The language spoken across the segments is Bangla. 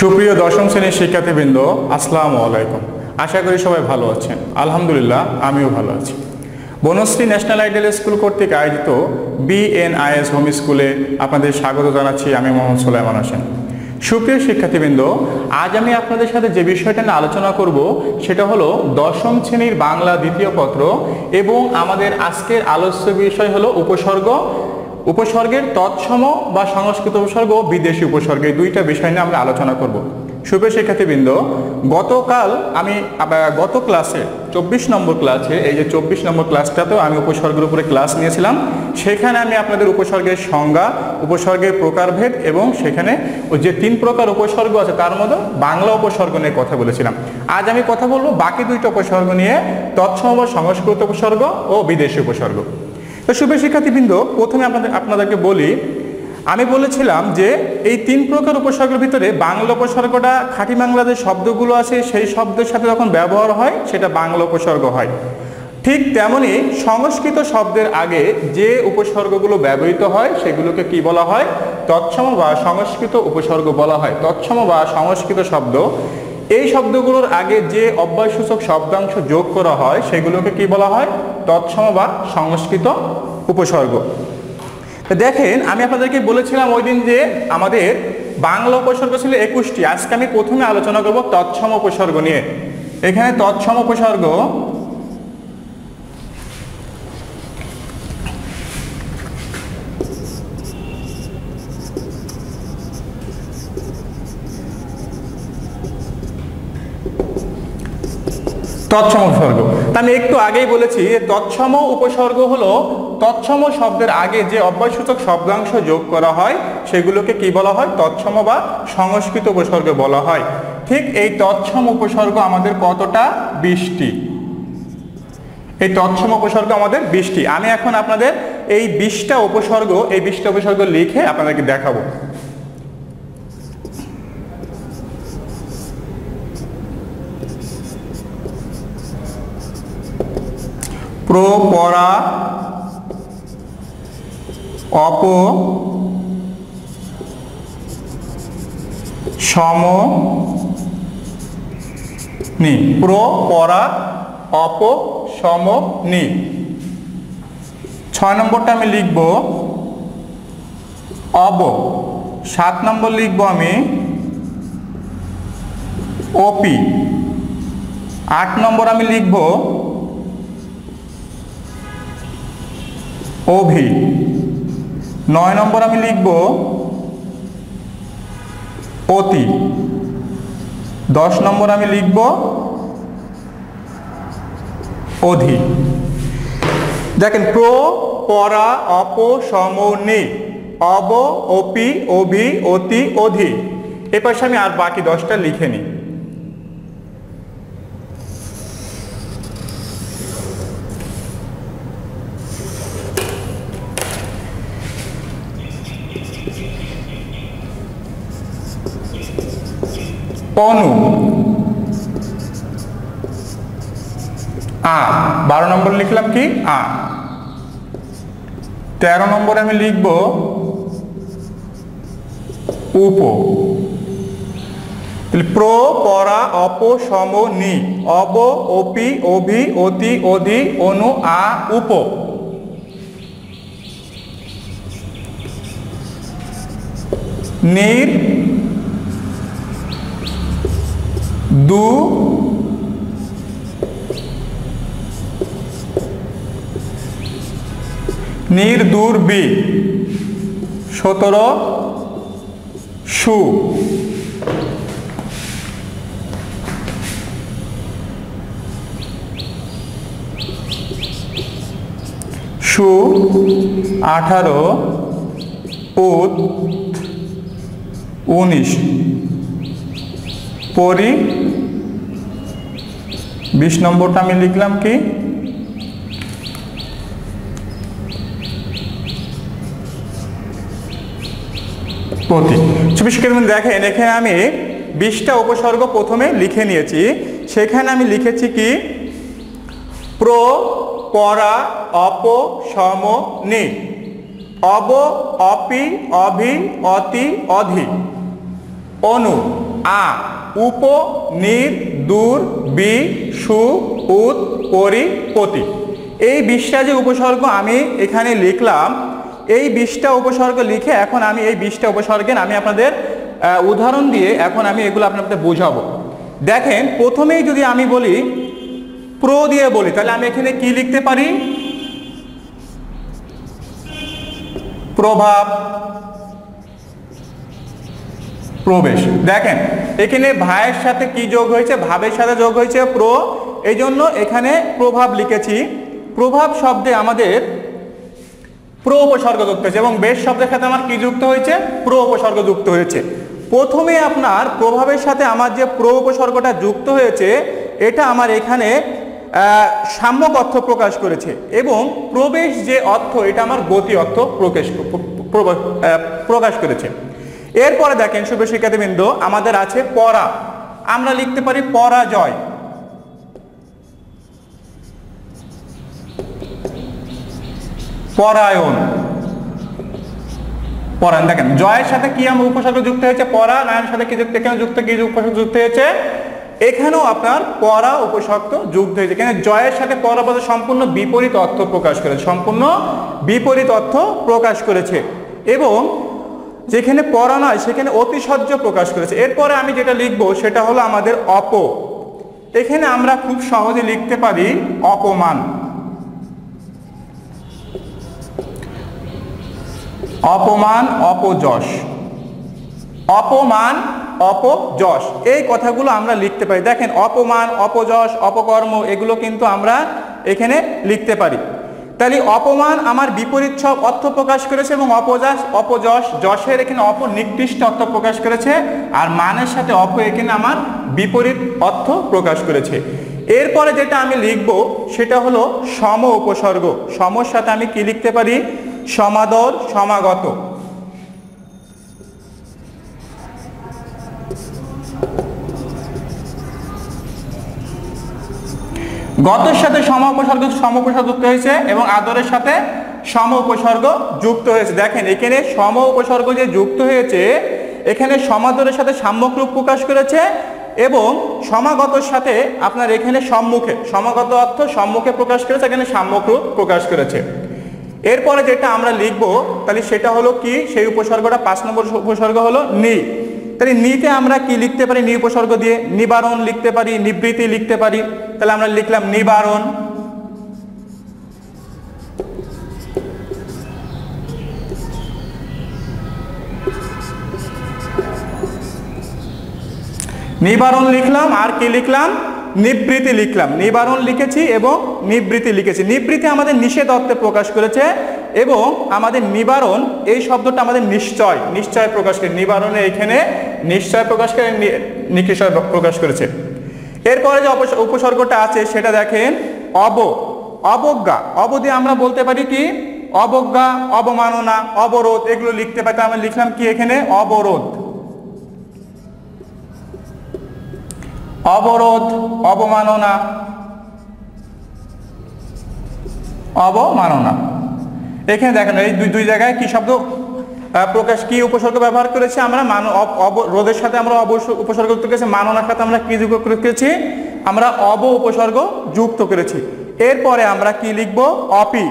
সুপ্রিয় দশম শ্রেণীর শিক্ষার্থীবৃন্দ, আসসালামু আলাইকুম। আশা করি সবাই ভালো আছেন। আলহামদুলিল্লাহ, আমিও ভালো আছি। বনশ্রী ন্যাশনাল আইডিয়াল স্কুল কর্তৃক আয়োজিত বিএনআইএস হোম স্কুলে আপনাদের স্বাগত জানাচ্ছি। আমি মোহাম্মদ সুলাইমান হোসেন। সুপ্রিয় শিক্ষার্থীবৃন্দ, আজ আমি আপনাদের সাথে যে বিষয়টা নিয়ে আলোচনা করব সেটা হলো দশম শ্রেণীর বাংলা দ্বিতীয় পত্র এবং আমাদের আজকের আলোচ্য বিষয় হলো উপসর্গ, উপসর্গের তৎসম বা সংস্কৃত উপসর্গ ও বিদেশি উপসর্গ, এই দুইটা বিষয় নিয়ে আমরা আলোচনা করব। সুপ্রিয় শিক্ষার্থীবৃন্দ, গত ক্লাসে 24 নম্বর ক্লাসে, এই যে 24 নম্বর ক্লাসটাতেও আমি উপসর্গের উপরে ক্লাস নিয়েছিলাম। সেখানে আমি আপনাদের উপসর্গের সংজ্ঞা, উপসর্গের প্রকারভেদ এবং সেখানে যে 3 প্রকার উপসর্গ আছে তার মধ্যে বাংলা উপসর্গ নিয়ে কথা বলেছিলাম। আজ আমি কথা বলবো বাকি 2টা উপসর্গ নিয়ে, তৎসম বা সংস্কৃত উপসর্গ ও বিদেশি উপসর্গ। তো সুপ্রিয় শিক্ষার্থীবৃন্দ, প্রথমে আপনাদেরকে বলি, আমি বলেছিলাম যে এই 3 প্রকার উপসর্গের ভিতরে বাংলা উপসর্গটা খাঁটি বাংলা যে শব্দগুলো আছে সেই শব্দের সাথে যখন ব্যবহার হয় সেটা বাংলা উপসর্গ হয়। ঠিক তেমনি সংস্কৃত শব্দের আগে যে উপসর্গগুলো ব্যবহৃত হয় সেগুলোকে কি বলা হয়? তৎসম বা সংস্কৃত উপসর্গ বলা হয়। তৎসম বা সংস্কৃত শব্দ, এই শব্দগুলোর আগে যে অব্যয়সূচক শব্দাংশ যোগ করা হয় সেগুলোকে কি বলা হয়? তৎসম বা সংস্কৃত উপসর্গ। দেখেন, আমি আপনাদেরকে বলেছিলাম ওই দিন যে আমাদের বাংলা উপসর্গ ছিল 21টি। আজকে আমি প্রথমে আলোচনা করব তৎসম উপসর্গ নিয়ে। এখানে তৎসম উপসর্গ তৎসম উপসর্গ, আমি একটু আগেই বলেছি যে তৎসম উপসর্গ হলো তৎসম শব্দের আগে যে অব্যয়সূচক শব্দাংশ যোগ করা হয় সেগুলোকে কি বলা হয়? তৎসম বা সংস্কৃত উপসর্গ বলা হয়। ঠিক এই তৎসম উপসর্গ আমাদের কতটা? 20টি। এই তৎসম উপসর্গ আমাদের 20টি। আমি এখন আপনাদের এই 20টা উপসর্গ লিখে আপনাদেরকে দেখাবো। প্র, পরা, অপ, সম, নি। প্র, পরা, অপ, সম, নি। 6 নম্বরটা আমি লিখব অব। 7 নম্বর লিখব আমি ওপি। 8 নম্বর আমি লিখব ওভি। 9 নম্বর আমি লিখব অতি। 10 নম্বর আমি লিখব অধি। দেখেন, প্র, পরা, অপ, সম, নি, অব, অপি, অভি, অতি, অধি। এ পাশে আমি আর বাকি 10টা লিখে নিই। অনু, আ। 12 নম্বর লিখলাম কি? আ। 13 নম্বরে আমি লিখব উপ। প্র, পরা, অপ, সম, নি, অব, অপি, অভি, অতি, অধি, অনু, আ, উপ। নির, দু, নির, দূর, বি। 17 সু। সু। 18 উত, 19 পরি। 20 নম্বরটা আমি লিখলাম কি? প্রতি। দেখেন, এখানে আমি 20টা উপসর্গ প্রথমে লিখে নিয়েছি। সেখানে আমি লিখেছি কি? প্র, পরা, অপ, সম, নি। অব অপি অভি অতি অধি অনু আ, উপ, নির, দূর, বি, সু, উত, পরি, পতি। এই 20টা যে উপসর্গ আমি এখানে লিখলাম, এই 20টা উপসর্গ লিখে এখন আমি এই 20টা উপসর্গের আমি আপনাদের উদাহরণ দিয়ে এখন আমি এগুলো আপনাদের বোঝাবো। দেখেন, প্রথমেই যদি আমি বলি প্র দিয়ে বলি, তাহলে আমি এখানে কি লিখতে পারি? প্রভাব, প্রবেশ। দেখেন এখানে ভাইয়ের সাথে কি যোগ হয়েছে? ভাবের সাথে যোগ হয়েছে প্র, এই জন্য এখানে প্রভাব লিখেছি। প্রভাব শব্দে আমাদের প্র উপসর্গ যুক্ত হয়েছে এবং বেশ শব্দের সাথে আমার কি যুক্ত হয়েছে? প্র উপসর্গ যুক্ত হয়েছে। প্রথমে আপনার প্রভাবের সাথে আমার যে প্র উপসর্গটা যুক্ত হয়েছে, এটা আমার এখানে সাম্যক অর্থ প্রকাশ করেছে এবং প্রবেশ যে অর্থ, এটা আমার গতি অর্থ প্রকাশ করেছে। এরপরে দেখেন সুপ্রিয় শিক্ষার্থীবৃন্দ, আমাদের আছে পরা, আমরা লিখতে পারি পরাজয়। পরায়ণ, পরায়ণ। দেখেন জয়ের সাথে কি আমার উপসর্গ যুক্ত হয়েছে? পরা। নয়নের সাথে কি যুক্ত, এখানে যুক্ত কি উপসর্গ যুক্ত হয়েছে? এখানেও আপনার পরা উপসর্গ যুক্ত হয়েছে। এখানে জয়ের সাথে পরা বলতে সম্পূর্ণ বিপরীত অর্থ প্রকাশ করেছে, সম্পূর্ণ বিপরীত অর্থ প্রকাশ করেছে এবং যেখানে পরা নয় সেখানে অতিশয্য প্রকাশ করেছে। এরপরে আমি যেটা লিখবো সেটা হলো আমাদের অপ। এখানে আমরা খুব সহজে লিখতে পারি অপমান, অপমান, অপযশ, অপমান, অপযশ, এই কথাগুলো আমরা লিখতে পারি। দেখেন অপমান, অপযশ, অপকর্ম, এগুলো কিন্তু আমরা এখানে লিখতে পারি। তাহলে অপমান আমার বিপরীত সব অর্থ প্রকাশ করেছে এবং অপযশ, যশের এখানে অপনিকৃষ্ট অর্থ প্রকাশ করেছে, আর মানের সাথে অপ এখানে আমার বিপরীত অর্থ প্রকাশ করেছে। এরপরে যেটা আমি লিখব সেটা হলো সম উপসর্গ। সমর সাথে আমি কি লিখতে পারি? সমাদর, সমাগত। গতের সাথে সম উপসর্গ যুক্ত হয়েছে এবং আদরের সাথে সম উপসর্গ যুক্ত হয়েছে। দেখেন এখানে সম উপসর্গ যে যুক্ত হয়েছে, এখানে সমাদরের সাথে সাম্যক রূপ প্রকাশ করেছে এবং সমাগতর সাথে আপনার এখানে সম্মুখে, সমাগত অর্থ সম্মুখে প্রকাশ করেছে, এখানে সাম্যক রূপ প্রকাশ করেছে। এরপরে যেটা আমরা লিখব তাহলে সেটা হলো কি? সেই উপসর্গটা 5 নম্বর উপসর্গ হলো নি। তাহলে নিতে আমরা কি লিখতে পারি? নি উপসর্গ দিয়ে নিবারণ লিখতে পারি, নিবৃত্তি লিখতে পারি। তাহলে আমরা লিখলাম নিবারণ। নিবারণ লিখলাম, আর কি লিখলাম? নিবৃত্তি লিখলাম। নিবারণ লিখেছি এবং নিবৃত্তি লিখেছি। নিবৃত্তি আমাদের নিষেধ অর্থে প্রকাশ করেছে এবং আমাদের নিবারণ এই শব্দটা আমাদের নিশ্চয় প্রকাশ করে। নিবারণে এখানে নিশ্চয় প্রকাশ করে, নিশ্চয় প্রকাশ করেছে। এরপরে যে উপসর্গটা আছে সেটা দেখেন অবজ্ঞা। অব দিয়ে আমরা বলতে পারি কি? অবজ্ঞা, অবমাননা, অবরোধ, এগুলো লিখতে পারি। আমরা লিখলাম কি এখানে? অবরোধ, অবরোধ, অবমাননা, অবমাননা। এখানে দেখেন এই দুই জায়গায় কি শব্দ প্রকাশ, কি উপসর্গ ব্যবহার করেছি আমরা? রোধের সাথে আমরা উপসর্গ যুক্ত করেছি, মাননার সাথে আমরা কি যুক্ত করেছি? আমরা উপসর্গ যুক্ত করেছি। এরপরে আমরা কি লিখব? অপি।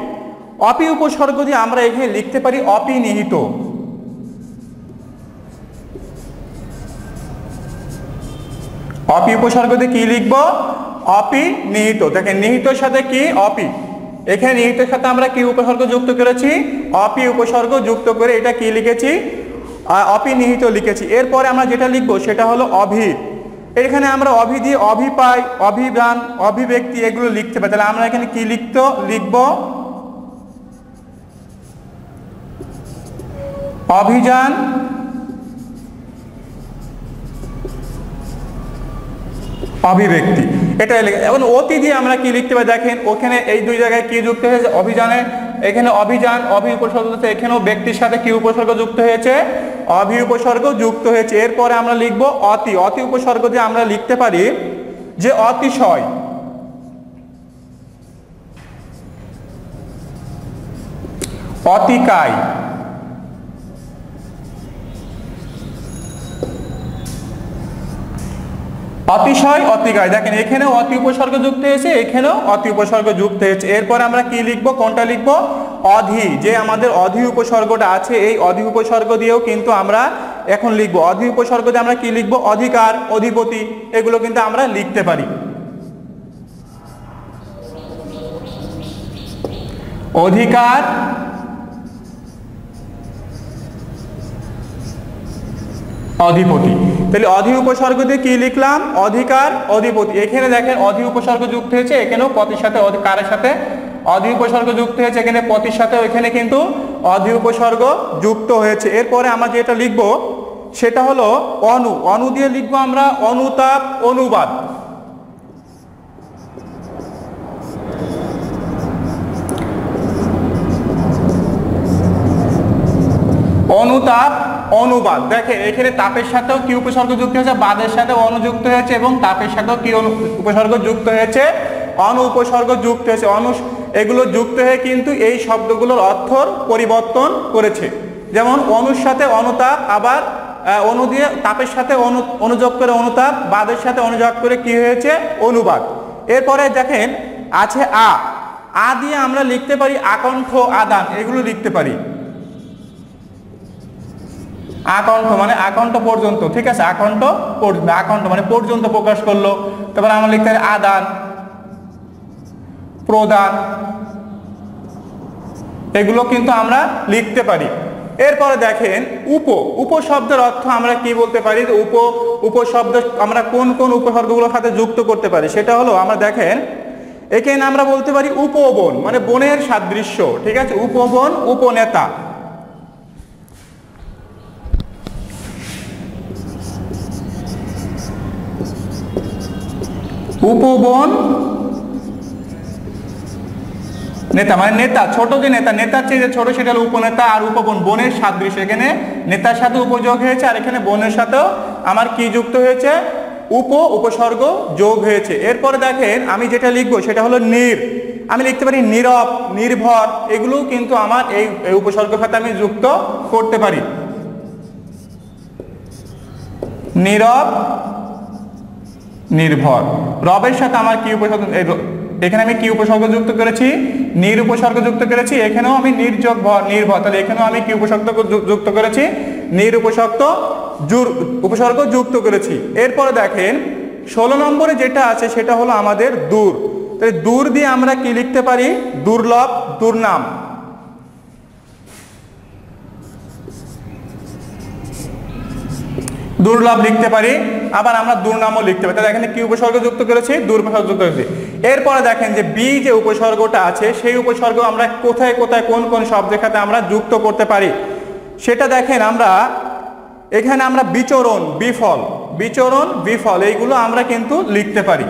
অপি উপসর্গ দিয়ে আমরা এখানে লিখতে পারি অপিনিহিত। অপি উপসর্গ দিয়ে কি লিখব? অপিনিহিত। দেখেন নিহিতর সাথে কি? অপি। এখানে নিহিতের সাথে আমরা কি উপসর্গ যুক্ত করেছি? অপি উপসর্গ যুক্ত করে এটা কি লিখেছি? অপিনিহিত লিখেছি। এরপরে আমরা যেটা লিখবো সেটা হলো অভি। এখানে আমরা অভি দিয়ে অভিপ্রায়, অভিযান, অভিব্যক্তি এগুলো লিখতে পারি। তাহলে আমরা এখানে কি লিখব? অভিযান, অভিব্যক্তি, এটা এখন অতি দিয়ে আমরা কি লিখতে পারি? দেখেন ওখানে এই দুই জায়গায় কি যুক্ত হয়েছে? অভিযানে, এখানে অভিযান, অভি উপসর্গ হচ্ছে, এখানেও ব্যক্তির সাথে কি উপসর্গ যুক্ত হয়েছে? অভি উপসর্গ যুক্ত হয়েছে। এরপরে আমরা লিখব অতি। অতি উপসর্গ দিয়ে আমরা লিখতে পারি যে অতিশয়, অতিকায়, অতিশয় অতিকায়, দেখেন এখানেও অতি উপসর্গ যুক্ত হয়েছে, এখানেও অতি উপসর্গ যুক্ত হয়েছে। এরপরে আমরা কি লিখবো, কোনটা লিখবো, অধি, যে আমাদের অধি উপসর্গটা আছে এই অধি উপসর্গ দিয়েও কিন্তু আমরা এখন লিখবো। অধি উপসর্গ দিয়ে আমরা কি লিখবো, অধিকার, অধিপতি, এগুলো কিন্তু আমরা লিখতে পারি। অধিকার, অধিপতি। তাহলে অধি উপসর্গ দিয়ে কি লিখলাম, অধিকার, অধিপতি। এখানে দেখেন অধি উপসর্গ যুক্ত হয়েছে, এখানেও পতির সাথে কারের সাথে অধি উপসর্গ যুক্ত হয়েছে, এখানে পতির সাথে এখানে কিন্তু অধি উপসর্গ যুক্ত হয়েছে। এরপরে আমরা যেটা লিখব সেটা হলো অনু। অনু দিয়ে লিখবো আমরা অনুতাপ, অনুবাদ। অনুতাপ, অনুবাদ। দেখেন এখানে তাপের সাথেও কি উপসর্গ যুক্ত হয়েছে, বাদের সাথে অনুযুক্ত হয়েছে, এবং তাপের সাথেও কি উপসর্গ যুক্ত হয়েছে, অনু উপসর্গ যুক্ত হয়েছে। এগুলো যুক্ত হয়ে কিন্তু এই শব্দগুলোর অর্থর পরিবর্তন করেছে। যেমন অনুর সাথে অনুতাপ, আবার অনু দিয়ে তাপের সাথে অনুযোগ করে অনুতাপ, বাদের সাথে অনুযোগ করে কি হয়েছে, অনুবাদ। এরপরে দেখেন আছে আ দিয়ে আমরা লিখতে পারি আকণ্ঠ, আদান, এগুলো লিখতে পারি। আকণ্ঠ মানে আকণ্ঠ পর্যন্ত, ঠিক আছে, আকণ্ঠ পর্যন্ত, আকণ্ঠ মানে পর্যন্ত প্রকাশ করলো। তারপরে আমরা লিখতে পারি আদান, প্রদান, এগুলো কিন্তু আমরা লিখতে পারি। এরপরে দেখেন উপশব্দের অর্থ আমরা কি বলতে পারি, উপশব্দ আমরা কোন কোন উপসর্গগুলোর সাথে যুক্ত করতে পারি, সেটা হলো আমরা দেখেন এখানে আমরা বলতে পারি উপবন, মানে বনের সাদৃশ্য, ঠিক আছে, উপবন, উপনেতা। উপবন নেতা মানে নেতা, ছোট যে নেতা, নেতার চেয়ে যে ছোট সেটা হলো উপনেতা। আর উপবন বনের সাদৃশ্য, এখানে নেতার সাথে উপযোগ হয়েছে, আর এখানে বনের সাথেও আমার কি যুক্ত হয়েছে, উপসর্গ যোগ হয়েছে। এরপরে দেখেন আমি যেটা লিখবো সেটা হলো আমি লিখতে পারি নীরব, নির্ভর, এগুলোও কিন্তু আমার এই উপসর্গের সাথে আমি যুক্ত করতে পারি। নীরব, নির্ভর। রবের সাথে আমার কি উপসর্গ, এখানে আমি কি উপসর্গ যুক্ত করেছি, নির উপসর্গ যুক্ত করেছি, এখানেও আমি নির্যোগ নির্ভর, তাহলে এখানেও আমি কি উপসর্গ যুক্ত করেছি, নির উপসর্গ যুক্ত করেছি। এরপরে দেখেন 16 নম্বরে যেটা আছে সেটা হলো আমাদের দূর। তাহলে দূর দিয়ে আমরা কি লিখতে পারি, দুর্লভ, দুর্নাম। দুর্লভ লিখতে পারি, আবার আমরা দুর্নামও লিখতে পারি। তাহলে এখানে কি উপসর্গ যুক্ত করেছি, দূর উপসর্গ যুক্ত করেছি। এরপরে দেখেন যে বি যে উপসর্গটা আছে সেই উপসর্গ আমরা কোথায় কোথায় কোন কোন শব্দের সাথে আমরা যুক্ত করতে পারি সেটা দেখেন। আমরা এখানে আমরা বিচরণ, বিফল, বিচরণ, বিফল, এইগুলো আমরা কিন্তু লিখতে পারি।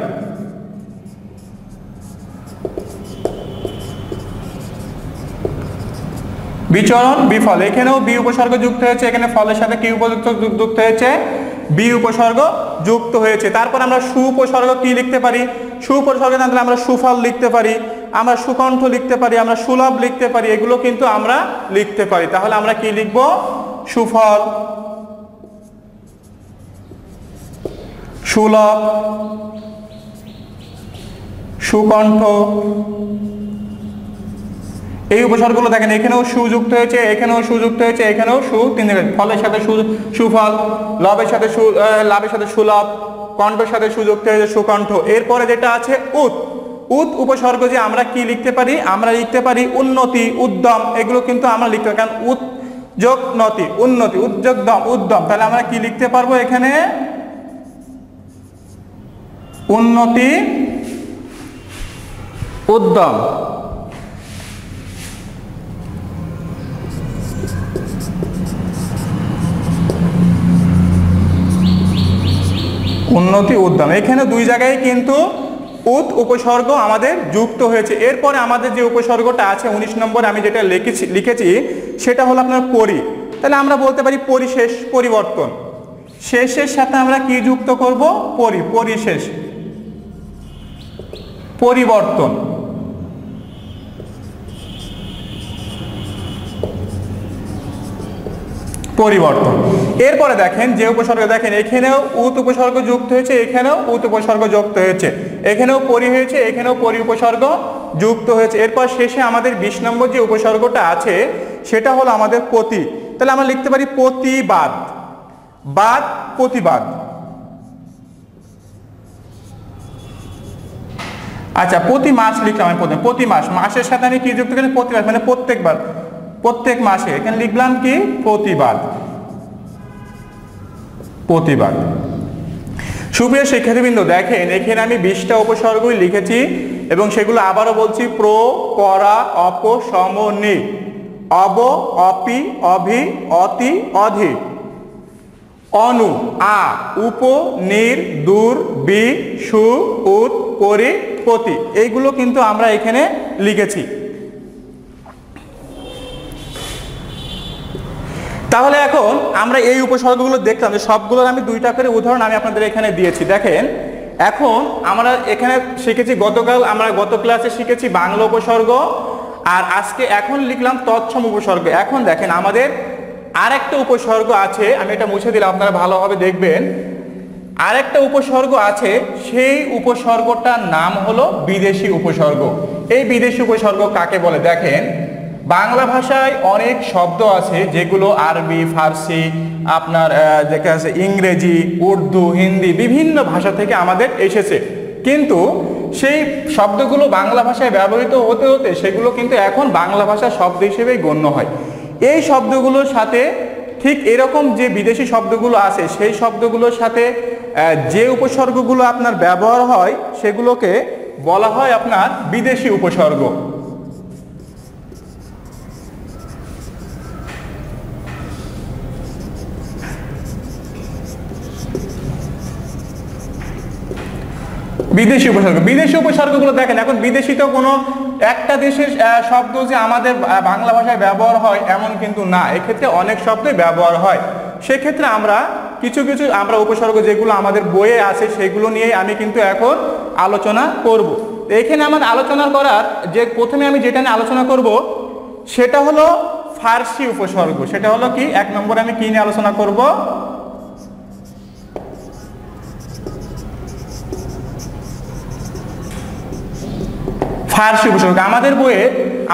বিচরণ, বিফল, এখানেও বি উপসর্গ যুক্ত হয়েছে, এখানে ফলের সাথে কি উপযুক্ত যুক্ত হয়েছে, বি উপসর্গ যুক্ত হয়েছে। তারপর আমরা সু উপসর্গ কি লিখতে পারি, সু উপসর্গ না দিলে আমরা সুফল লিখতে পারি, আমরা সুকণ্ঠ লিখতে পারি, আমরা সুলভ লিখতে পারি, এগুলো কিন্তু আমরা লিখতে পারি। তাহলে আমরা কি লিখব, সুফল, সুলভ, সুকণ্ঠ, এই উপসর্গগুলো দেখেন এখানেও সুযুক্ত হয়েছে, এখানেও সুযুক্ত হয়েছে, এখানেও সু, তিন ফলের সাথে সুফল, লাভের সাথে সুলভ, কণ্ঠের সাথে সুযুক্ত হয়েছে সুকণ্ঠ। এরপরে যেটা আছে উত উপসর্গ যে আমরা কি লিখতে পারি, আমরা লিখতে পারি উন্নতি, উদ্যম, এগুলো কিন্তু আমরা লিখতে পারি, কারণ উদ্যোগ নতি, উন্নতি, উদ্যোগ দম, উদ্যম, তাহলে আমরা কি লিখতে পারবো এখানে, উন্নতি, উদ্যম। উন্নতি, উদ্যম, এখানে দুই জায়গায় কিন্তু উপসর্গ আমাদের যুক্ত হয়েছে। এরপরে আমাদের যে উপসর্গটা আছে 19 নম্বরে আমি যেটা লিখেছি সেটা হলো আপনার পরি। তাহলে আমরা বলতে পারি পরিশেষ, পরিবর্তন, শেষের সাথে আমরা কি যুক্ত করব, পরিশেষ, পরিবর্তন। পরিবর্তন। এরপরে দেখেন যে উপসর্গ, দেখেন এখানেও উত উপসর্গ যুক্ত হয়েছে, এখানেও উত উপসর্গ যুক্ত হয়েছে, এখানেও পরি হয়েছে, এখানেও পরি উপসর্গ যুক্ত হয়েছে। এরপর শেষে আমাদের 20 নম্বর যে উপসর্গটা আছে সেটা হলো আমাদের প্রতি। তাহলে আমরা লিখতে পারি প্রতিবাদ, বাদ প্রতিবাদ। আচ্ছা, প্রতি মাস লিখলাম আমি প্রথমে, প্রতি মাস, মাসের সাথে আমি কি যুক্ত করি? প্রতি মাস, মানে প্রত্যেকবার, প্রত্যেক মাসে। এখানে লিখলাম কি? প্রতিবাদ, প্রতিবাদ। সুপ্রিয় শিক্ষার্থীবৃন্দ, দেখেন এখানে আমি 20টা উপসর্গই লিখেছি এবং সেগুলো আবারও বলছি: প্র, পরা, অপ, সম, নি, অব, অপি, অভি, অতি, অধি, অনু, আ, উপ, নির, দূর, বি, সু, উত, পরি, প্রতি। এইগুলো কিন্তু আমরা এখানে লিখেছি। তাহলে এখন আমরা এই উপসর্গগুলো দেখলাম যে সবগুলোর আমি 2টা করে উদাহরণ আমি আপনাদের এখানে দিয়েছি। দেখেন এখন আমরা এখানে শিখেছি, গতকাল আমরা গত ক্লাসে শিখেছি বাংলা উপসর্গ, আর আজকে এখন লিখলাম তৎসম উপসর্গ। এখন দেখেন আমাদের আরেকটা উপসর্গ আছে, আমি এটা মুছে দিলাম, আপনারা ভালোভাবে দেখবেন। আরেকটা উপসর্গ আছে, সেই উপসর্গটার নাম হলো বিদেশি উপসর্গ। এই বিদেশি উপসর্গ কাকে বলে? দেখেন বাংলা ভাষায় অনেক শব্দ আছে যেগুলো আরবি, ফার্সি, আপনার যেটা আছে ইংরেজি, উর্দু, হিন্দি, বিভিন্ন ভাষা থেকে আমাদের এসেছে, কিন্তু সেই শব্দগুলো বাংলা ভাষায় ব্যবহৃত হতে হতে সেগুলো কিন্তু এখন বাংলা ভাষার শব্দ হিসেবেই গণ্য হয়। এই শব্দগুলোর সাথে ঠিক এরকম যে বিদেশি শব্দগুলো আছে সেই শব্দগুলোর সাথে যে উপসর্গগুলো আপনার ব্যবহার হয় সেগুলোকে বলা হয় আপনার বিদেশি উপসর্গ। বিদেশি উপসর্গ, বিদেশি উপসর্গগুলো দেখেন এখন বিদেশি তো কোনো একটা দেশের শব্দ যে আমাদের বাংলা ভাষায় ব্যবহার হয় এমন কিন্তু না, এক্ষেত্রে অনেক শব্দই ব্যবহার হয়। সেক্ষেত্রে আমরা কিছু কিছু আমরা উপসর্গ যেগুলো আমাদের বইয়ে আছে সেগুলো নিয়ে আমি কিন্তু এখন আলোচনা করব। এখানে আমার আলোচনা করার যে প্রথমে আমি যেটা নিয়ে আলোচনা করব সেটা হলো ফার্সি উপসর্গ। সেটা হলো কি? 1 নম্বরে আমি কি নিয়ে আলোচনা করব? ফার্সি উপসর্গ। আমাদের বইয়ে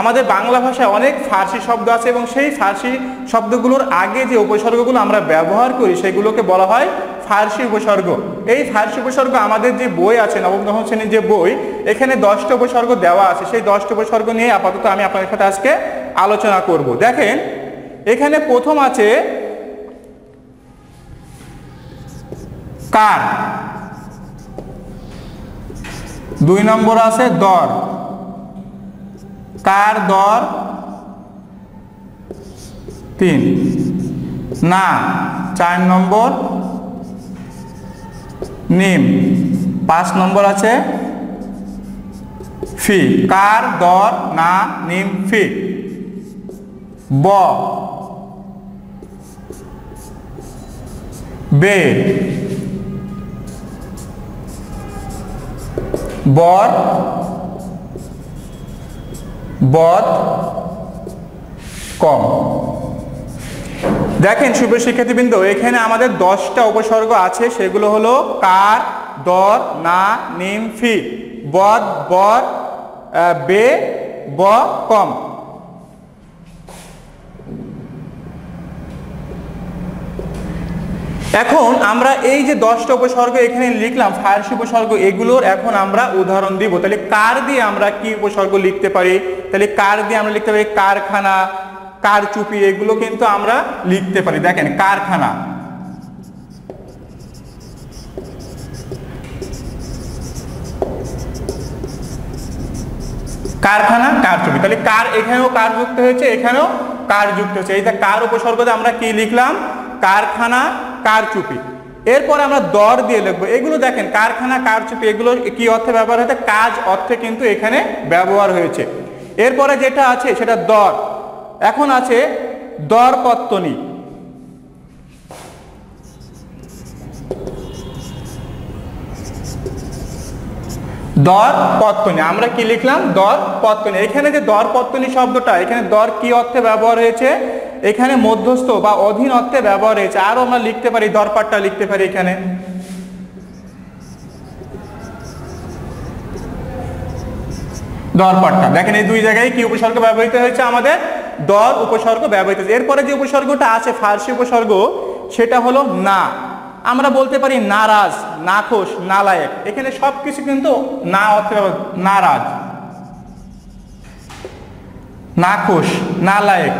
আমাদের বাংলা ভাষায় অনেক ফার্সি শব্দ আছে এবং সেই ফার্সি শব্দগুলোর আগে যে উপসর্গগুলো আমরা ব্যবহার করি সেগুলোকে বলা হয় ফার্সি উপসর্গ। এই ফার্সি উপসর্গ আমাদের যে বই আছে, নবম দশম শ্রেণীর যে বই, এখানে 10টা উপসর্গ দেওয়া আছে। সেই 10টা উপসর্গ নিয়ে আপাতত আমি আপনাদের সাথে আজকে আলোচনা করব। দেখেন এখানে প্রথম আছে কার, 2 নম্বর আছে দর, কার, দর, 3 না, 4 নম্বর নিম, 5 নম্বর আছে ফি। কার, দর, না, নিম, ফি। ব, বে, বর, বদ, কম। দেখেন সুপ্রিয় শিক্ষার্থীবৃন্দ, এখানে আমাদের 10টা উপসর্গ আছে, সেগুলো হলো কার, দর, না, নিম, ফি, বদ, বর, বে, ব, কম। এখন আমরা এই যে 10টা উপসর্গ এখানে লিখলাম ফার্সি উপসর্গ, এগুলোর এখন আমরা উদাহরণ দিব। তাহলে কার দিয়ে আমরা কি উপসর্গ লিখতে পারি? তাহলে কার দিয়ে আমরা লিখতে পারি কারখানা, কারচুপি, এগুলো কিন্তু আমরা লিখতে পারি। দেখেন কারখানা, কারখানা, কারচুপি। তাহলে কার, এখানেও কার যুক্ত হয়েছে, এখানেও কার যুক্ত হয়েছে। এই যে কার উপসর্গতে আমরা কি লিখলাম? কারখানা, কারচুপি। এরপরে আমরা দর দিয়ে লিখবো। এগুলো দেখেন কারখানা, কারচুপি, এগুলো কি অর্থে ব্যবহার হয়েছে? কাজ অর্থে কিন্তু এখানে ব্যবহার হয়েছে। এরপরে যেটা আছে সেটা দর। এখন আছে দরপত্তনি, দরপত্তনি। আমরা কি লিখলাম? দরপত্তনি। এখানে যে দরপত্তনি শব্দটা, এখানে দর কি অর্থে ব্যবহার হয়েছে? এখানে মধ্যস্থ বা অধীন অর্থে ব্যবহার হয়েছে। আরো আমরা লিখতে পারি, দরপাট্টা লিখতে পারি এখানে। দরপাট্টা, দেখেন এই দুই জায়গায় কি উপসর্গ ব্যবহৃত হয়েছে, আমাদের দর উপসর্গ ব্যবহৃত হয়েছে। এরপরে যে উপসর্গটা আছে ফার্সি উপসর্গ, সেটা হলো না। আমরা বলতে পারি নারাজ, নাখোশ, নালায়েক, এখানে সবকিছু কিন্তু না অর্থে নারাজ, নাখোশ, নালায়েক,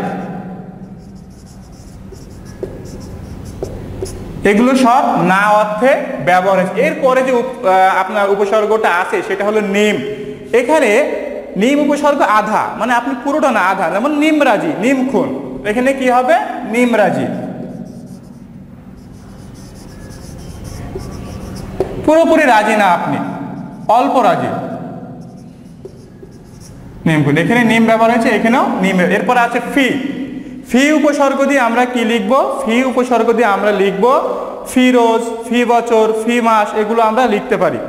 এগুলো সব না অর্থে ব্যবহার হয়েছে। এরপরে যে আপনার উপসর্গটা আছে সেটা হলো নিম। এখানে নিম উপসর্গ আধা, মানে আপনি পুরোটা না আধা, যেমন নিমরাজি, নিমখুন, এখানে কি হবে নিমরাজি, পুরোপুরি রাজি না আপনি, অল্প রাজি, নিমখুন, এখানে নিম ব্যবহার হয়েছে, এখানেও নিম। এরপর আছে ফি। ফি উপসর্গ দিয়ে আমরা কি লিখব, ফি উপসর্গ দিয়ে আমরা লিখব ফি রোজ, ফি বছর, ফি মাস, এগুলো আমরা লিখতে পারি।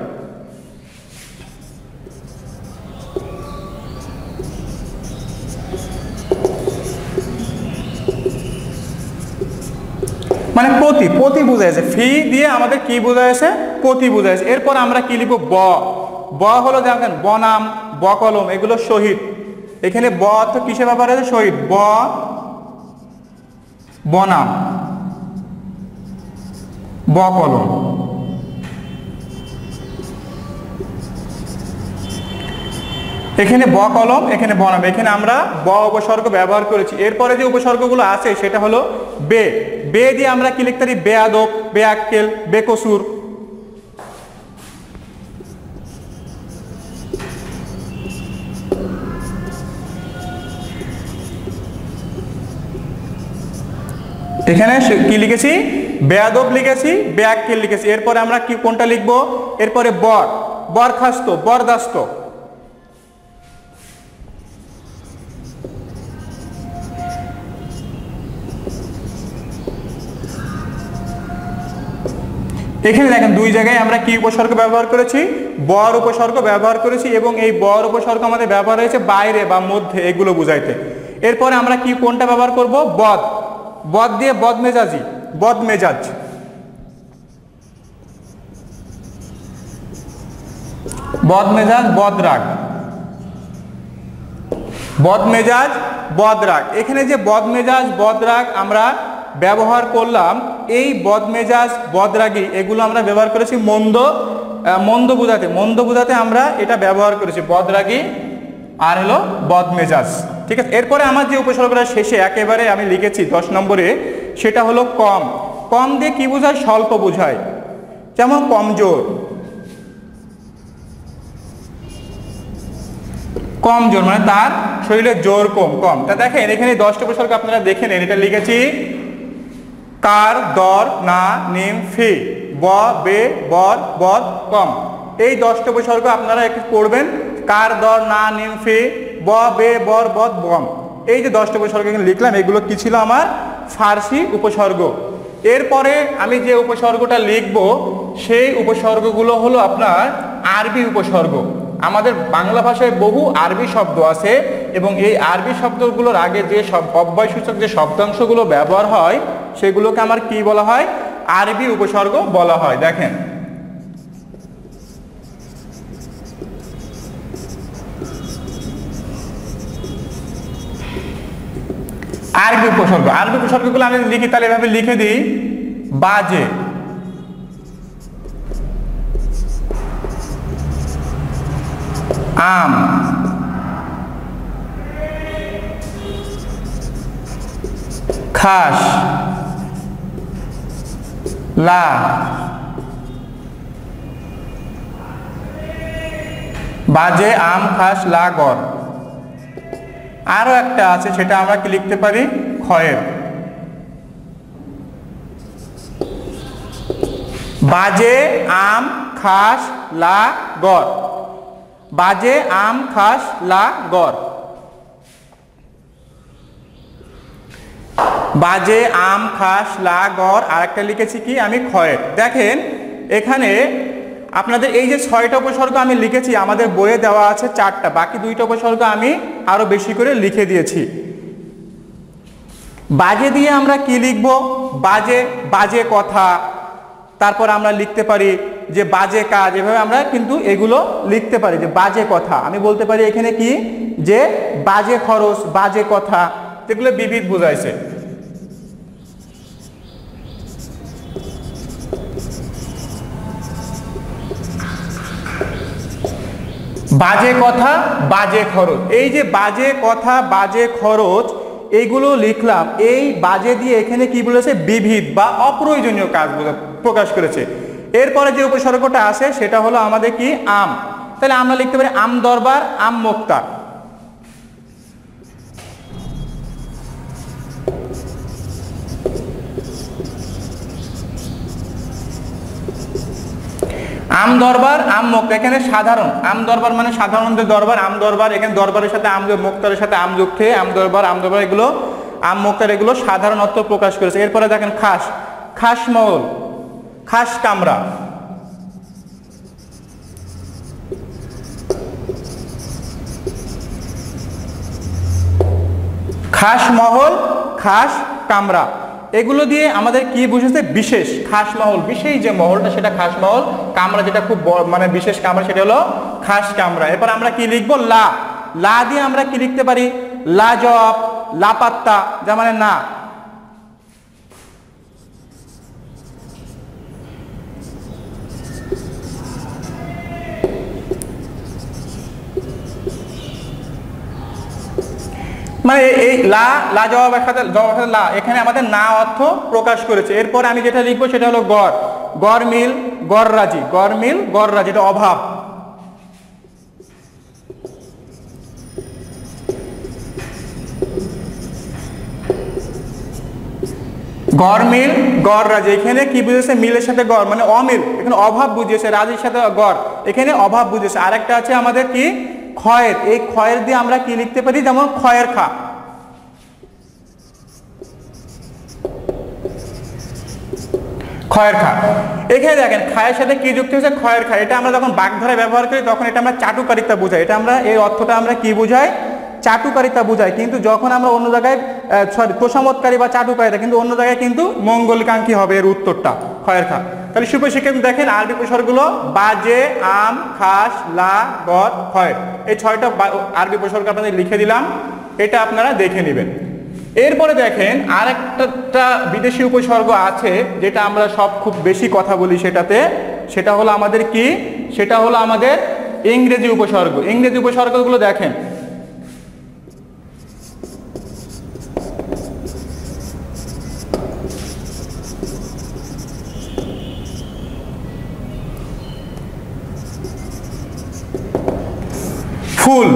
মানে প্রতি, প্রতি বোঝাইছে, ফি দিয়ে আমাদের কি বোঝাইছে, প্রতি বোঝাইছে। এরপর আমরা কি লিখব ব। ব হলো দেখেন বনাম, বকলম, এগুলো শহীদ। এখানে ব অর্থ কিসে ব্যবহার হয়েছে, শহীদ, ব বনাম, বকলম। এখানে ব কলম, এখানে বনাম, এখানে আমরা ব উপসর্গ ব্যবহার করেছি। এরপরে যে উপসর্গগুলো আছে সেটা হলো বে। বে দিয়ে আমরা কি লিখতে পারি, বেয়াদব, বেআক্কেল, বেকসুর। এখানে কি লিখেছি, বেয়াদব লিখেছি, বেআক্কেল লিখেছি। এরপরে আমরা কি কোনটা লিখবো, এরপরে বর, বরখাস্ত, বরদাস্ত। এখানে দেখেন দুই জায়গায় আমরা কি উপসর্গ ব্যবহার করেছি, বর উপসর্গ ব্যবহার করেছি, এবং এই বর উপসর্গ আমাদের ব্যবহার হয়েছে বাইরে বা মধ্যে, এগুলো বুঝাইতে। এরপরে আমরা কি কোনটা ব্যবহার করব, বদ। বদ দিয়ে বদমেজাজি, বদমেজাজ। বদমেজাজ, বদরাগ, বদমেজাজ, বদরাগ। এখানে যে বদমেজাজ, বদরাগ আমরা ব্যবহার করলাম, এই বদমেজাজ, বদরাগী, এগুলো আমরা ব্যবহার করেছি মন্দ, মন্দ বোঝাতে, মন্দ বোঝাতে আমরা এটা ব্যবহার করেছি, বদরাগী আর হলো বদমেজাজ। ঠিক আছে। এরপরে আমার যে উপসর্গটা শেষে একেবারে আমি লিখেছি 10 নম্বরে, সেটা হলো কম। কম দিয়ে কি বোঝায়, স্বল্প বোঝায়, যেমন কমজোর, কমজোর মানে তার শরীরে জোর কম, কম। তা দেখেন এখানে 10টা উপসর্গ আপনারা দেখে নেন, এটা লিখেছি কার, দর, না, নিম, ফি, ব, বে, বর, বদ, কম। এই 10টা উপসর্গ আপনারা একটু পড়বেন, কার, দর, না, নিম, ফি, ব, বে, বর, বদ, বম। এই যে 10টা উপসর্গ এখানে লিখলাম, এগুলো কি ছিল, আমার ফার্সি উপসর্গ। এরপরে আমি যে উপসর্গটা লিখব, সেই উপসর্গগুলো হলো আপনার আরবি উপসর্গ। আমাদের বাংলা ভাষায় বহু আরবি শব্দ আছে, এবং এই আরবি শব্দগুলোর আগে যে অব্যয়সূচক যে শব্দাংশগুলো ব্যবহার হয়, সেগুলোকে আমার কি বলা হয়, আরবি উপসর্গ বলা হয়। দেখেন আরবি উপসর্গ, আরবি উপসর্গগুলো আমি লিখি, তাহলে এভাবে লিখে দিই, বাজে, আম, খাস, লা, বাজে, আম, খাস, লা, গর। আরো একটা আছে, সেটা আমরা কি লিখতে পারি, খয়ের। বাজে, আম, খাস, লা, গর, বাজে, আম, খাস, লা, গর। বাজে, আম, খাস, লা, গর। আর একটা লিখেছি কি আমি, খয়ের। দেখেন এখানে আপনাদের এই যে 6টা উপসর্গ আমি লিখেছি, আমাদের বইয়ে দেওয়া আছে 4টা, বাকি 2টা উপসর্গ আমি আরো বেশি করে লিখে দিয়েছি। বাজে দিয়ে আমরা কি লিখব? বাজে, বাজে কথা, তারপর আমরা লিখতে পারি যে বাজে কাজ, এভাবে আমরা কিন্তু এগুলো লিখতে পারি যে বাজে কথা। আমি বলতে পারি এখানে কি যে বাজে খরচ, বাজে কথা, যেগুলো বিবিধ বোঝাইছে। বাজে কথা, বাজে খরচ, এই যে বাজে কথা, বাজে খরচ, এইগুলো লিখলাম। এই বাজে দিয়ে এখানে কি বলেছে? বিবিধ বা অপ্রয়োজনীয় কাজ প্রকাশ করেছে। এরপরে যে উপসর্গটা আছে সেটা হলো আমাদের কি? আম। তাহলে আমরা লিখতে পারি আম দরবার, আম মোক্তার। আম দরবার, আম মুক্ত, এখানে সাধারণ। আম দরবার মানে সাধারণ যে দরবার, আম দরবার, এখানে দরবারের সাথে আম, মুক্তারের সাথে আম যুক্ত হয়ে আম দরবার, আম দরবার, এগুলো আম মুক্তার, এগুলো সাধারণ অর্থ প্রকাশ করেছে। এরপরে দেখেন খাস, খাস মহল, খাস কামরা। খাস মহল, খাস কামরা, এগুলো দিয়ে আমাদের কি বুঝেছে? বিশেষ। খাস মহল, বিশেষ যে মহলটা সেটা খাস মহল, কামরা যেটা খুব মানে বিশেষ কামরা সেটা হলো খাস কামরা। এরপর আমরা কি লিখবো? লা। লা দিয়ে আমরা কি লিখতে পারি? লাজবাব, লাপাত্তা, যা মানে না। মানে এই লা, লা জবাবের সাথে লা, এখানে আমাদের না অর্থ প্রকাশ করেছে। এরপর আমি যেটা লিখবো সেটা হলো গড়। গড় মিল, গড় রাজি, গড় মিল, গড় রাজি, এটা অভাব। গড় মিল, গড় রাজি, এখানে কি বুঝেছে? মিলের সাথে গড় মানে অমিল, এখানে অভাব বুঝিয়েছে। রাজির সাথে গড়, এখানে অভাব বুঝেছে। আরেকটা আছে আমাদের কি? ক্ষয়ের। এই ক্ষয়ের দিয়ে আমরা কি লিখতে পারি? যেমন ক্ষয়ের খা, ক্ষয়ের খা। এখানে দেখেন খায়ের সাথে কি যুক্ত হয়েছে? ক্ষয়ের খা। এটা আমরা যখন বাগধারায় ব্যবহার করি তখন এটা আমরা চাটুকারিতা বুঝাই। এটা আমরা এই অর্থটা আমরা কি বুঝাই? চাটুকারিতা বুঝাই। কিন্তু যখন আমরা অন্য জায়গায় সরি তোষামতকারী বা চাটুকারিতা, কিন্তু অন্য জায়গায় কিন্তু মঙ্গলকাঙ্ক্ষী হবে এর উত্তরটা, ক্ষয়ের খা। তাহলে সুপ্রিয় শিক্ষার্থী দেখেন আরবি উপসর্গগুলো বাজে, আম, খাস, লা, গড়, ক্ষয়ের, এই 6টা আরবি উপসর্গ আপনাদের লিখে দিলাম, এটা আপনারা দেখে নেবেন। এরপরে দেখেন আরেকটা বিদেশি উপসর্গ আছে যেটা আমরা সব খুব বেশি কথা বলি সেটাতে, সেটা হলো আমাদের কি? সেটা হলো আমাদের ইংরেজি উপসর্গ। ইংরেজি উপসর্গগুলো দেখেন, ফুল,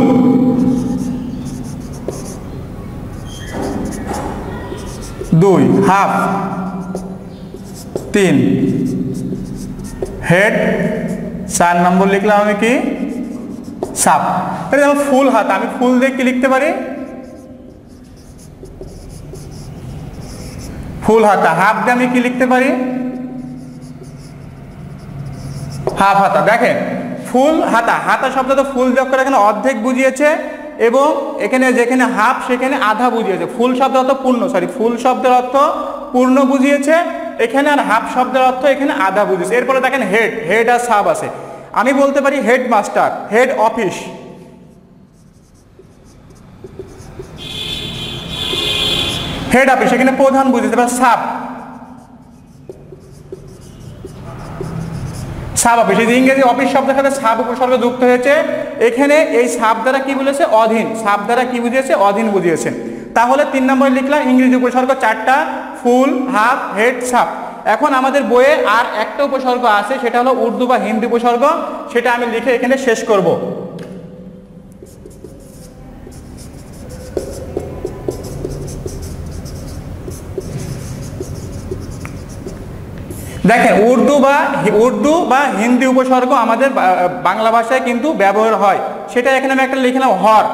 2 হাফ, 3 হেড, 4 নম্বর লিখলাম আমি কি? সাপ। তাহলে যেমন ফুল হাতা, আমি ফুল দিয়ে কি লিখতে পারি? ফুল হাতা। হাফ দিয়ে আমি কি লিখতে পারি? হাফ হাতা। দেখেন ফুল হাতা, হাতা শব্দ তো ফুল যোগ করে এখানে অর্ধেক বুঝিয়েছে, এবং এখানে যেখানে হাফ সেখানে আধা বুঝিয়েছে। ফুল শব্দ অর্থ পূর্ণ, সরি ফুল শব্দের অর্থ পূর্ণ বুঝিয়েছে এখানে, আর হাফ শব্দের অর্থ এখানে আধা বুঝিয়েছে। এরপরে দেখেন হেড, হেড আর সাব আছে। আমি বলতে পারি head master, head office, head office, এখানে প্রধান বুঝিয়েছে। এবার সাব, সাব অফিস, এই যে ইংরেজি অফিস শব্দের সাথে সাব উপসর্গ যুক্ত হয়েছে, এখানে এই সাব দ্বারা কি বলেছে? অধীন। সাব দ্বারা কি বুঝিয়েছে? অধীন বুঝিয়েছে। তাহলে 3 নম্বরে লিখলাম ইংরেজি উপসর্গ 4টা, ফুল, হাফ, হেড, সাব। এখন আমাদের বইয়ে আর একটা উপসর্গ আছে, সেটা হলো উর্দু বা হিন্দি উপসর্গ, সেটা আমি লিখে এখানে শেষ করব। দেখেন উর্দু বা হিন্দি উপসর্গ আমাদের বাংলা ভাষায় কিন্তু ব্যবহার হয়, সেটা এখানে আমি একটা লিখলাম হর।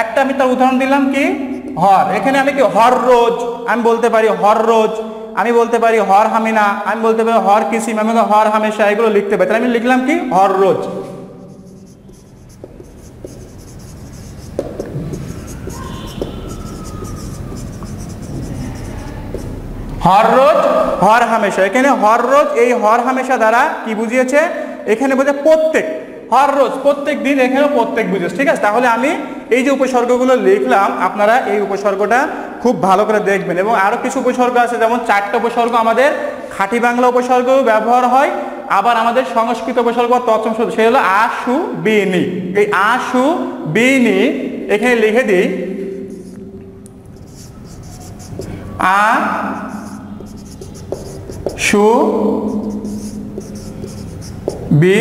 একটা আমি তার উদাহরণ দিলাম কি? হর। এখানে আমি কি? হর রোজ, আমি বলতে পারি হর রোজ, আমি বলতে পারি হর হামিনা, আমি বলতে পারি হর কিসিম, আমি হর হামেশা, এগুলো লিখতে পারি। তাহলে আমি লিখলাম কি? হর রোজ। হর রোজ হর হামেশা, এখানে হর রোজ এই হর হামেশা দ্বারা কি বুঝিয়েছে, এখানে বোঝে প্রত্যেক, হর রোজ প্রত্যেক দিন, এখানেও প্রত্যেক বুঝেছে। ঠিক আছে, তাহলে আমি এই যে উপসর্গগুলো লিখলাম আপনারা এই উপসর্গটা খুব ভালো করে দেখবেন। এবং আরো কিছু উপসর্গ আছে, যেমন 4টা উপসর্গ আমাদের খাঁটি বাংলা উপসর্গ ব্যবহার হয়, আবার আমাদের সংস্কৃত উপসর্গ তৎসম শব্দ, সে হলো আশু বিনি। এই আশু বিনি এখানে লিখে দিই আ শু বি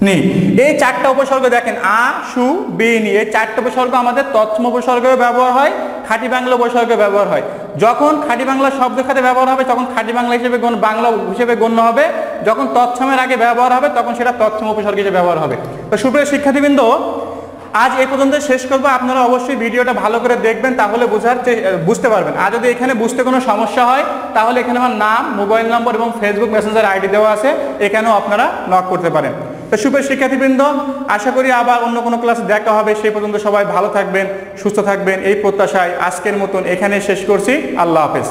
নি। এই 4টা উপসর্গ দেখেন, আ শু বি নি, এই 4টা উপসর্গ আমাদের তৎসম উপসর্গে ব্যবহার হয়, খাঁটি বাংলা উপসর্গে ব্যবহার হয়। যখন খাঁটি বাংলা শব্দ খাতে ব্যবহার হবে তখন খাঁটি বাংলা হিসেবে বাংলা হিসেবে গণ্য হবে, যখন তৎসমের আগে ব্যবহার হবে তখন সেটা তৎসম উপসর্গ হিসেবে ব্যবহার হবে। তো সুপ্রিয় শিক্ষার্থীবৃন্দ, আজ এই পর্যন্ত শেষ করবো। আপনারা অবশ্যই ভিডিওটা ভালো করে দেখবেন, তাহলে বুঝতে পারবেন। আর যদি এখানে বুঝতে কোনো সমস্যা হয় তাহলে এখানে আমার নাম, মোবাইল নম্বর এবং ফেসবুক মেসেঞ্জার আইডি দেওয়া আছে, এখানেও আপনারা নক করতে পারেন। তো সুপ্রিয় শিক্ষার্থীবৃন্দ, আশা করি আবার অন্য কোনো ক্লাসে দেখা হবে। সেই পর্যন্ত সবাই ভালো থাকবেন, সুস্থ থাকবেন, এই প্রত্যাশায় আজকের মতন এখানে শেষ করছি। আল্লাহ হাফেজ।